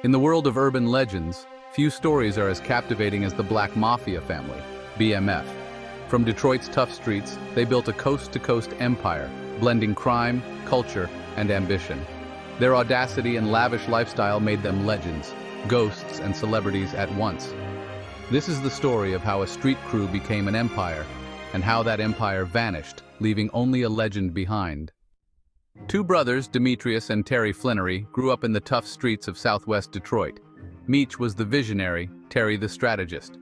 In the world of urban legends, few stories are as captivating as the Black Mafia family, BMF. From Detroit's tough streets, they built a coast-to-coast empire, blending crime, culture, and ambition. Their audacity and lavish lifestyle made them legends, ghosts and celebrities at once. This is the story of how a street crew became an empire, and how that empire vanished, leaving only a legend behind. Two brothers, Demetrius and Terry Flannery, grew up in the tough streets of southwest Detroit. Meech was the visionary, Terry the strategist.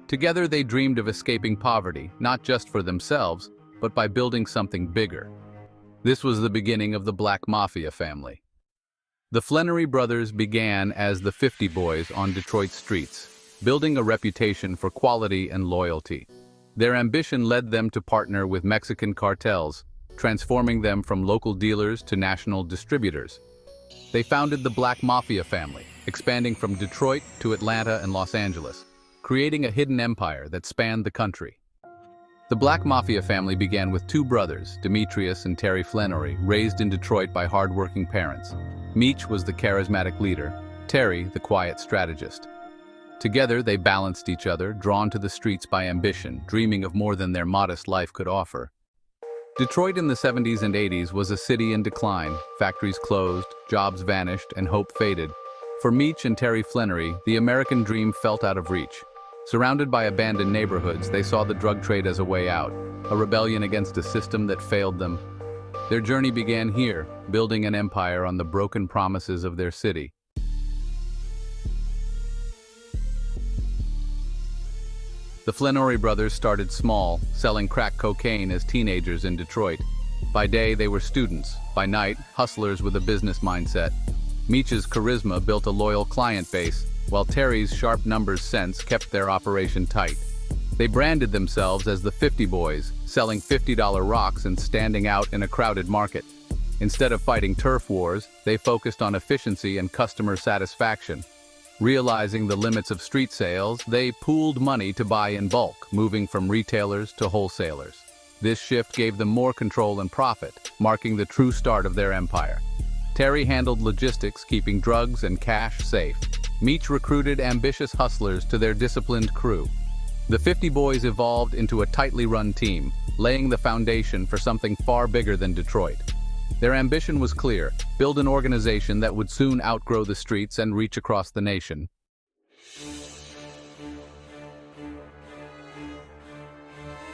Together they dreamed of escaping poverty, not just for themselves, but by building something bigger. This was the beginning of the Black Mafia family. The Flannery brothers began as the 50 Boys on Detroit streets, building a reputation for quality and loyalty. Their ambition led them to partner with Mexican cartels, transforming them from local dealers to national distributors. They founded the Black Mafia family, expanding from Detroit to Atlanta and Los Angeles, creating a hidden empire that spanned the country. The Black Mafia family began with two brothers, Demetrius and Terry Flannery, raised in Detroit by hard-working parents. Meech was the charismatic leader, Terry the quiet strategist. Together they balanced each other, drawn to the streets by ambition, dreaming of more than their modest life could offer. Detroit in the 70s and 80s was a city in decline. Factories closed, jobs vanished, and hope faded. For Meech and Terry Flannery, the American dream felt out of reach. Surrounded by abandoned neighborhoods, they saw the drug trade as a way out, a rebellion against a system that failed them. Their journey began here, building an empire on the broken promises of their city. The Flannery brothers started small, selling crack cocaine as teenagers in Detroit. By day, they were students. By night, hustlers with a business mindset. Meech's charisma built a loyal client base, while Terry's sharp numbers sense kept their operation tight. They branded themselves as the 50 Boys, selling $50 rocks and standing out in a crowded market. Instead of fighting turf wars, they focused on efficiency and customer satisfaction. Realizing the limits of street sales, they pooled money to buy in bulk, moving from retailers to wholesalers. This shift gave them more control and profit, marking the true start of their empire. Terry handled logistics, keeping drugs and cash safe. Meech recruited ambitious hustlers to their disciplined crew. The 50 Boys evolved into a tightly run team, laying the foundation for something far bigger than Detroit. Their ambition was clear: build an organization that would soon outgrow the streets and reach across the nation.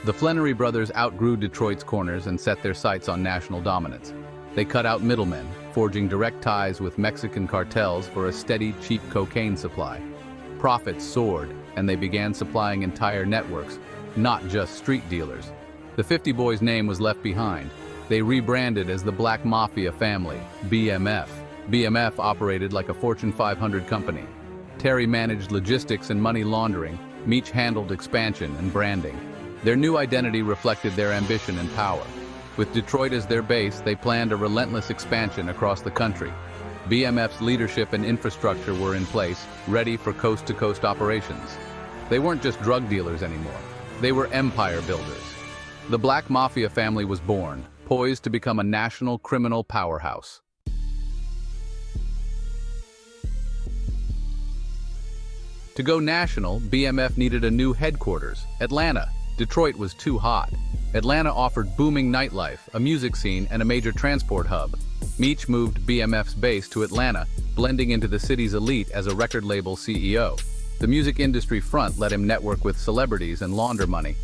The Flannery brothers outgrew Detroit's corners and set their sights on national dominance. They cut out middlemen, forging direct ties with Mexican cartels for a steady, cheap cocaine supply. Profits soared, and they began supplying entire networks, not just street dealers. The 50 Boys' name was left behind. They rebranded as the Black Mafia family, BMF. BMF operated like a Fortune 500 company. Terry managed logistics and money laundering. Meech handled expansion and branding. Their new identity reflected their ambition and power. With Detroit as their base, they planned a relentless expansion across the country. BMF's leadership and infrastructure were in place, ready for coast-to-coast operations. They weren't just drug dealers anymore. They were empire builders. The Black Mafia family was born, poised to become a national criminal powerhouse. To go national, BMF needed a new headquarters, Atlanta. Detroit was too hot. Atlanta offered booming nightlife, a music scene, and a major transport hub. Meech moved BMF's base to Atlanta, blending into the city's elite as a record label CEO. The music industry front let him network with celebrities and launder money.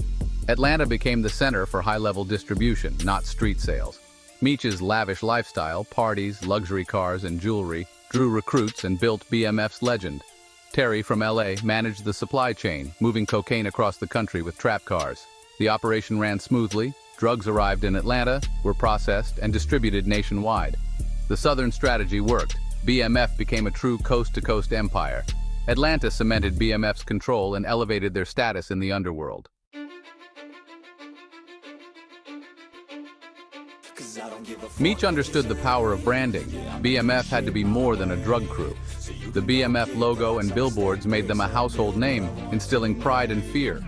Atlanta became the center for high-level distribution, not street sales. Meech's lavish lifestyle, parties, luxury cars, and jewelry drew recruits and built BMF's legend. Terry from LA managed the supply chain, moving cocaine across the country with trap cars. The operation ran smoothly. Drugs arrived in Atlanta, were processed, and distributed nationwide. The Southern strategy worked. BMF became a true coast-to-coast empire. Atlanta cemented BMF's control and elevated their status in the underworld. Meech understood the power of branding. BMF had to be more than a drug crew. The BMF logo and billboards made them a household name, instilling pride and fear.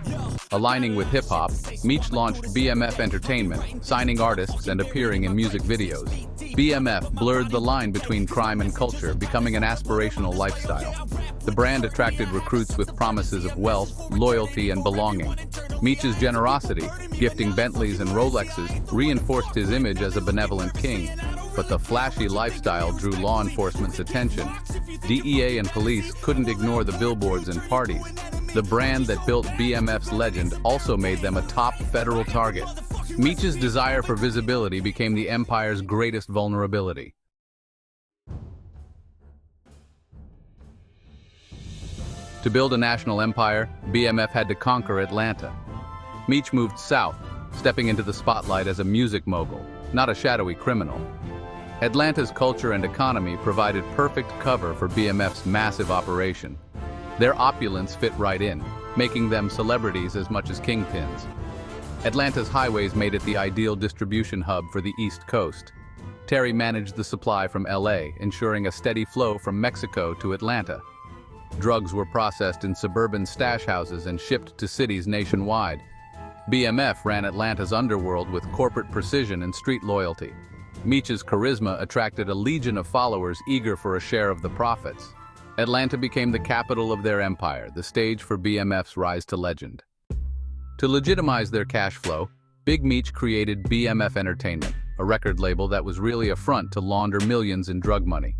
Aligning with hip-hop, Meech launched BMF Entertainment, signing artists and appearing in music videos. BMF blurred the line between crime and culture, becoming an aspirational lifestyle. The brand attracted recruits with promises of wealth, loyalty, and belonging. Meech's generosity, gifting Bentleys and Rolexes, reinforced his image as a benevolent king. But the flashy lifestyle drew law enforcement's attention. DEA and police couldn't ignore the billboards and parties. The brand that built BMF's legend also made them a top federal target. Meech's desire for visibility became the empire's greatest vulnerability. To build a national empire, BMF had to conquer Atlanta. Meech moved south, stepping into the spotlight as a music mogul, not a shadowy criminal. Atlanta's culture and economy provided perfect cover for BMF's massive operation. Their opulence fit right in, making them celebrities as much as kingpins. Atlanta's highways made it the ideal distribution hub for the East Coast. Terry managed the supply from LA, ensuring a steady flow from Mexico to Atlanta. Drugs were processed in suburban stash houses and shipped to cities nationwide. BMF ran Atlanta's underworld with corporate precision and street loyalty. Meech's charisma attracted a legion of followers eager for a share of the profits. Atlanta became the capital of their empire, the stage for BMF's rise to legend. To legitimize their cash flow, Big Meech created BMF Entertainment, a record label that was really a front to launder millions in drug money.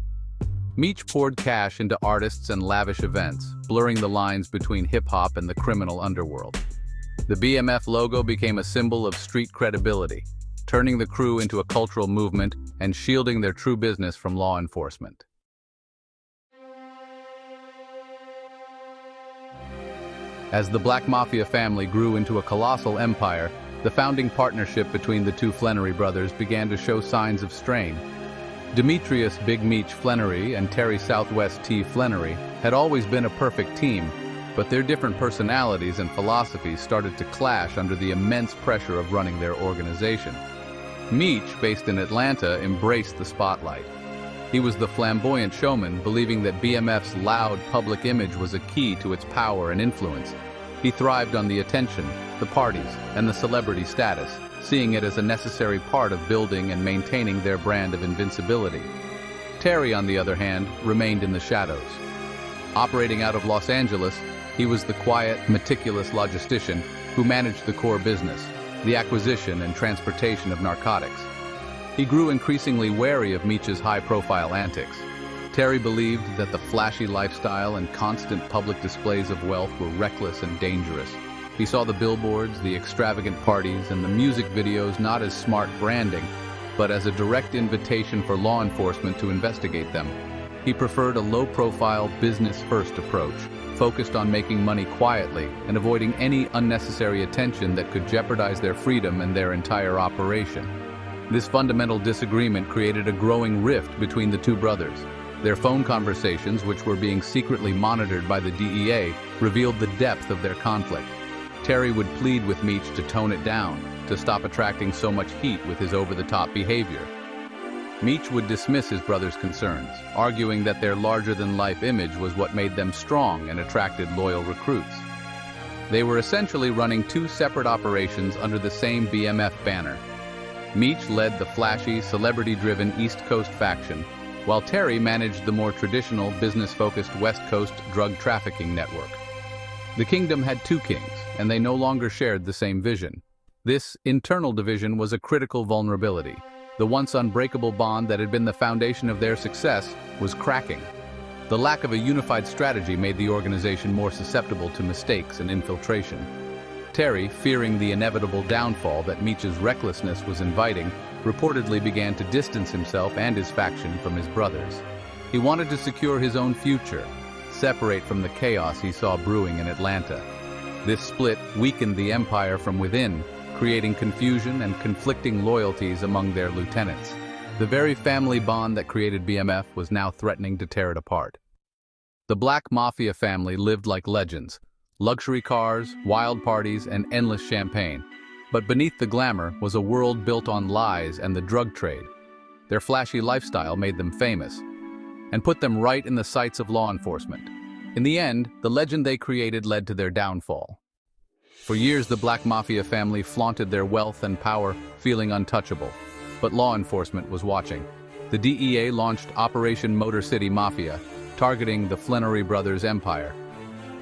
Meech poured cash into artists and lavish events, blurring the lines between hip-hop and the criminal underworld. The BMF logo became a symbol of street credibility, turning the crew into a cultural movement and shielding their true business from law enforcement. As the Black Mafia family grew into a colossal empire, the founding partnership between the two Flenory brothers began to show signs of strain. Demetrius Big Meech Flenory and Terry Southwest T. Flenory had always been a perfect team, but their different personalities and philosophies started to clash under the immense pressure of running their organization. Meech, based in Atlanta, embraced the spotlight. He was the flamboyant showman, believing that BMF's loud public image was a key to its power and influence. He thrived on the attention, the parties, and the celebrity status, seeing it as a necessary part of building and maintaining their brand of invincibility. Terry, on the other hand, remained in the shadows. Operating out of Los Angeles, he was the quiet, meticulous logistician who managed the core business, the acquisition and transportation of narcotics. He grew increasingly wary of Meech's high-profile antics. Terry believed that the flashy lifestyle and constant public displays of wealth were reckless and dangerous. He saw the billboards, the extravagant parties, and the music videos not as smart branding, but as a direct invitation for law enforcement to investigate them. He preferred a low-profile, business-first approach, focused on making money quietly and avoiding any unnecessary attention that could jeopardize their freedom and their entire operation. This fundamental disagreement created a growing rift between the two brothers. Their phone conversations, which were being secretly monitored by the DEA, revealed the depth of their conflict. Terry would plead with Meech to tone it down, to stop attracting so much heat with his over-the-top behavior. Meech would dismiss his brother's concerns, arguing that their larger-than-life image was what made them strong and attracted loyal recruits. They were essentially running two separate operations under the same BMF banner. Meech led the flashy, celebrity-driven East Coast faction, while Terry managed the more traditional, business-focused West Coast drug trafficking network. The kingdom had two kings, and they no longer shared the same vision. This internal division was a critical vulnerability. The once unbreakable bond that had been the foundation of their success was cracking. The lack of a unified strategy made the organization more susceptible to mistakes and infiltration. Terry, fearing the inevitable downfall that Meech's recklessness was inviting, reportedly began to distance himself and his faction from his brothers. He wanted to secure his own future, separate from the chaos he saw brewing in Atlanta. This split weakened the empire from within, creating confusion and conflicting loyalties among their lieutenants. The very family bond that created BMF was now threatening to tear it apart. The Black Mafia family lived like legends. Luxury cars, wild parties, and endless champagne. But beneath the glamour was a world built on lies and the drug trade. Their flashy lifestyle made them famous, and put them right in the sights of law enforcement. In the end, the legend they created led to their downfall. For years, the Black Mafia family flaunted their wealth and power, feeling untouchable. But law enforcement was watching. the DEA launched Operation Motor City Mafia, targeting the Flannery brothers' empire.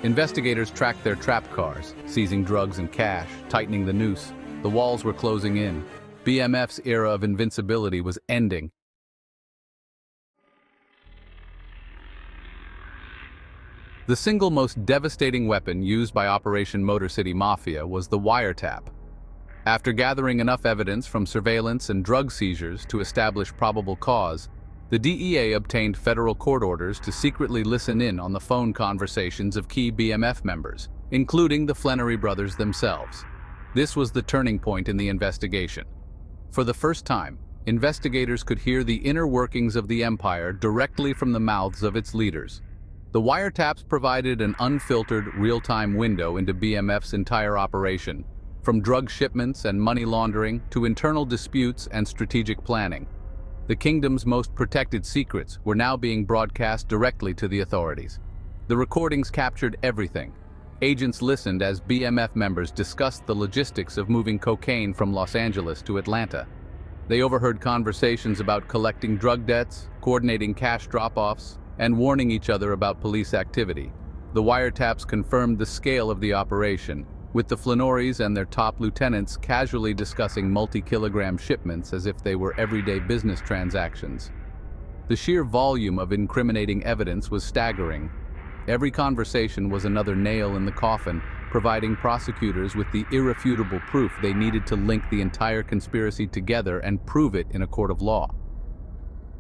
Investigators tracked their trap cars, seizing drugs and cash, tightening the noose. The walls were closing in. BMF's era of invincibility was ending. The single most devastating weapon used by Operation Motor City Mafia was the wiretap. After gathering enough evidence from surveillance and drug seizures to establish probable cause, the DEA obtained federal court orders to secretly listen in on the phone conversations of key BMF members, including the Flannery brothers themselves. This was the turning point in the investigation. For the first time, investigators could hear the inner workings of the empire directly from the mouths of its leaders. The wiretaps provided an unfiltered, real-time window into BMF's entire operation, from drug shipments and money laundering to internal disputes and strategic planning. The kingdom's most protected secrets were now being broadcast directly to the authorities. The recordings captured everything. Agents listened as BMF members discussed the logistics of moving cocaine from Los Angeles to Atlanta. They overheard conversations about collecting drug debts, coordinating cash drop-offs, and warning each other about police activity. The wiretaps confirmed the scale of the operation, with the Flanneries and their top lieutenants casually discussing multi-kilogram shipments as if they were everyday business transactions. The sheer volume of incriminating evidence was staggering. Every conversation was another nail in the coffin, providing prosecutors with the irrefutable proof they needed to link the entire conspiracy together and prove it in a court of law.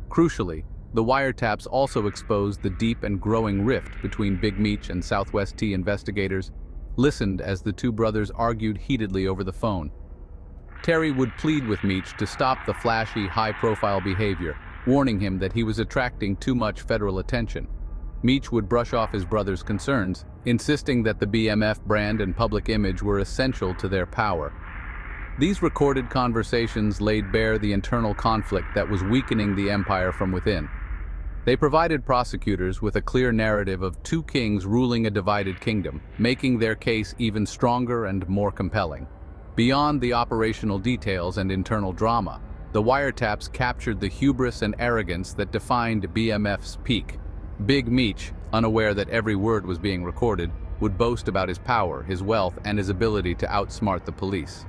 Crucially, the wiretaps also exposed the deep and growing rift between Big Meech and Southwest T investigators, listened as the two brothers argued heatedly over the phone. Terry would plead with Meech to stop the flashy, high-profile behavior, warning him that he was attracting too much federal attention. Meech would brush off his brother's concerns, insisting that the BMF brand and public image were essential to their power. These recorded conversations laid bare the internal conflict that was weakening the empire from within. They provided prosecutors with a clear narrative of two kings ruling a divided kingdom, making their case even stronger and more compelling. Beyond the operational details and internal drama, the wiretaps captured the hubris and arrogance that defined BMF's peak. Big Meech, unaware that every word was being recorded, would boast about his power, his wealth, and his ability to outsmart the police.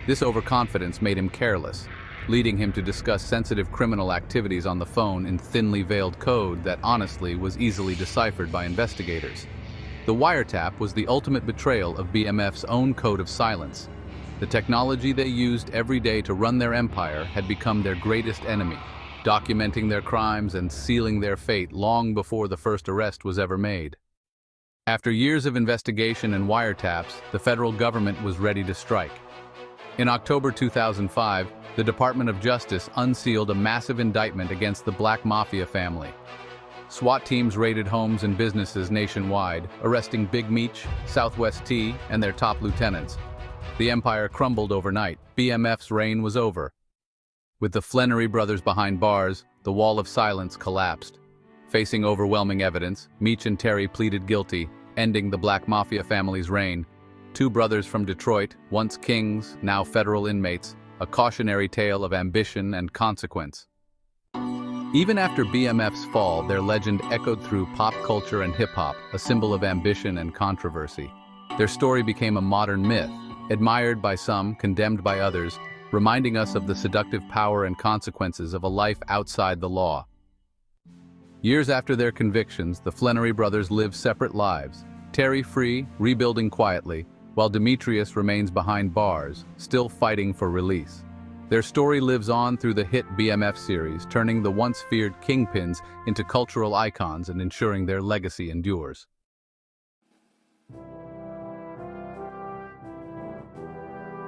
This overconfidence made him careless, leading him to discuss sensitive criminal activities on the phone in thinly veiled code that honestly was easily deciphered by investigators. The wiretap was the ultimate betrayal of BMF's own code of silence. The technology they used every day to run their empire had become their greatest enemy, documenting their crimes and sealing their fate long before the first arrest was ever made. After years of investigation and wiretaps, the federal government was ready to strike. In October 2005, the Department of Justice unsealed a massive indictment against the Black Mafia family. SWAT teams raided homes and businesses nationwide, arresting Big Meech, Southwest T, and their top lieutenants. The empire crumbled overnight. BMF's reign was over. With the Flannery brothers behind bars, the wall of silence collapsed. Facing overwhelming evidence, Meech and Terry pleaded guilty, ending the Black Mafia family's reign. Two brothers from Detroit, once kings, now federal inmates, a cautionary tale of ambition and consequence. Even after BMF's fall, their legend echoed through pop culture and hip-hop, a symbol of ambition and controversy. Their story became a modern myth, admired by some, condemned by others, reminding us of the seductive power and consequences of a life outside the law. Years after their convictions, the Flannery brothers live separate lives, Terry free, rebuilding quietly, while Demetrius remains behind bars, still fighting for release. Their story lives on through the hit BMF series, turning the once feared kingpins into cultural icons and ensuring their legacy endures.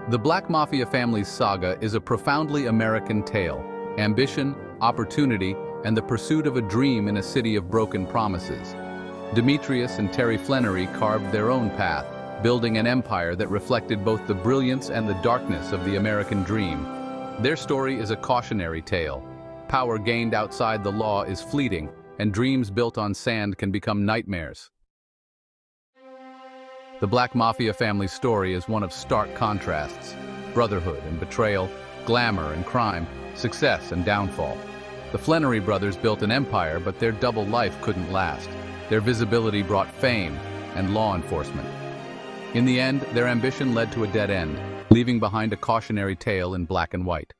The Black Mafia family's saga is a profoundly American tale: ambition, opportunity, and the pursuit of a dream in a city of broken promises. Demetrius and Terry Flannery carved their own path, building an empire that reflected both the brilliance and the darkness of the American dream. Their story is a cautionary tale. Power gained outside the law is fleeting, and dreams built on sand can become nightmares. The Black Mafia family's story is one of stark contrasts: brotherhood and betrayal, glamour and crime, success and downfall. The Flannery brothers built an empire, but their double life couldn't last. Their visibility brought fame and law enforcement. In the end, their ambition led to a dead end, leaving behind a cautionary tale in black and white.